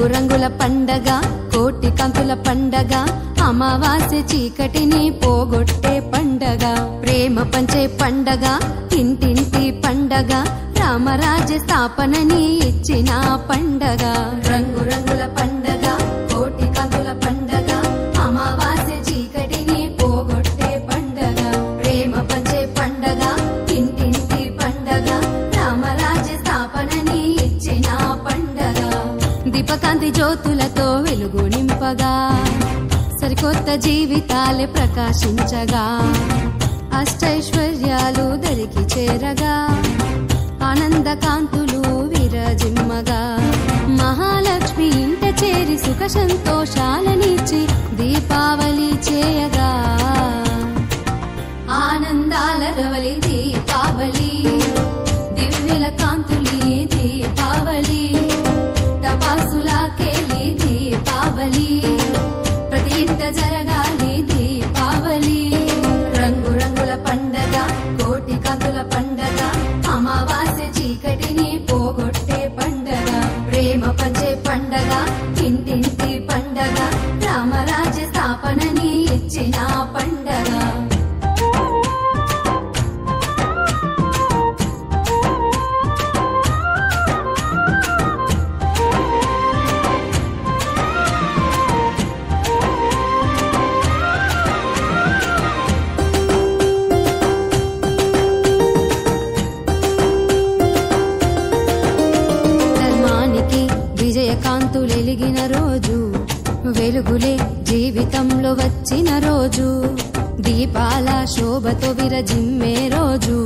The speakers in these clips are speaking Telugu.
రంగు రంగుల పండగ కోటి కంతుల పండగ అమావాస్య చీకటిని పోగొట్టే పండగ ప్రేమ పంచే పండగ ఇంటింటి పండగ రామరాజ్య స్థాపనని ఇచ్చిన పండగ రంగు రంగుల పండగ కోటి కంతుల పండగ అమావాస్య చీకటిని పోగొట్టే పండగ ప్రేమ పంచే పండగ ఇంటింటి పండగ రామరాజ్య స్థాపనని ఇచ్చిన పండగ దీపకాంతి జ్యోతులతో వెలుగు నింపగా సరికొత్త జీవితాలే ప్రకాశించగా అష్టైశ్వర్యాలు దరికి చేరగా ఆనంద కాంతులు విరజిమ్మగా మహాలక్ష్మి ఇంట చేరి సుఖ సంతోషాలనిచ్చి దీపావళి చేయగా ఆనందాల రవలి దీపావళి దివ్యల కాంతులి దీపావళి టపాసుల కేలి దీపావళి ప్రతి ఇంట జరగాలి దీపావళి రంగు రంగుల పండగ కోటి కంతుల పండగ అమావాస్య చీకటిని పోగొట్టే పండగ ప్రేమ పంచే పండగ ఇంటింటి పండగ రామరాజ్య స్థాపనని ఇచ్చిన పండగ విజయకాంతులెలిగిన రోజు వెలుగులే జీవితంలో వచ్చిన రోజు దీపాల శోభతో విరజిమ్మే రోజు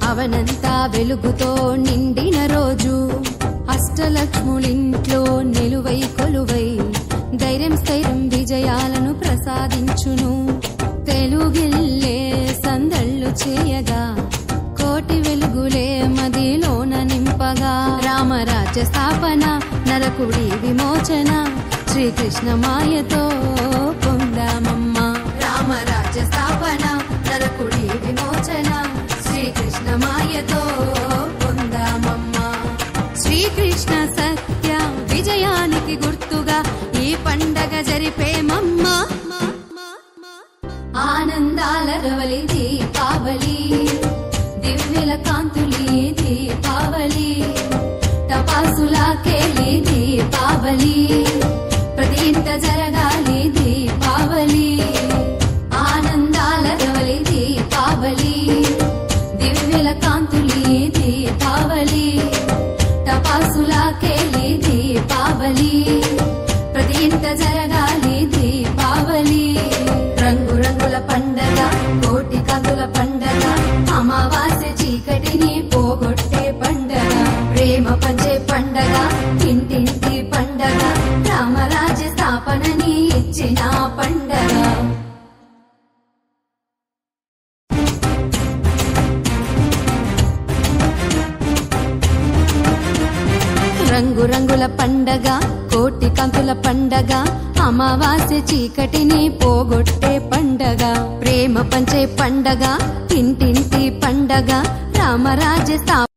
అవనంతా వెలుగుతో నిండిన రోజు అష్టలక్ష్ములింట్లో నిలువై కొలువై ధైర్యం స్థైర్యం విజయాలను ప్రసాదించును తెలుగిల్లే సందళ్ళు చేయగా కోటి వెలుగులే మదిలోన నింపగా రామరాజ్య స్థాపన నరకుడి విమోచన శ్రీకృష్ణ మాయతో పొందామమ్మ రామరాజ్య స్థాపన నరకుడి విమోచన శ్రీకృష్ణ మాయతో పొందామమ్మ శ్రీకృష్ణ సత్య విజయానికి గుర్తుగా ఈ పండగ జరిపేమమ్మ ఆనందాల రవలి దీపావళి దివ్యల కాంతులి దీపావళి టపాసుల కేలి దీపావళి ప్రతి ఇంట జరగాలి దీపావళి ఆనందాల రవలి దీపావళి దివ్యల కాంతులి దీపావళి టపాసుల కేలి దీపావళి ప్రతి ఇంట జరగాలి దీపావళి రంగు రంగుల పండగ కోటి కంతుల పండగ అమావాస్య చీకటిని పోగొట్టే పండగ ప్రేమ పంచే పండగ ఇంటింటి పండగ రామరాజ్య స్థాపనని ఇచ్చిన పండగ రంగు రంగుల పండగ కోటి కంతుల పండగ అమావాస్య చీకటిని పోగొట్టే పండగ ప్రేమ పంచే పండగ ఇంటింటి పండగ రామరాజ్య స్థాపన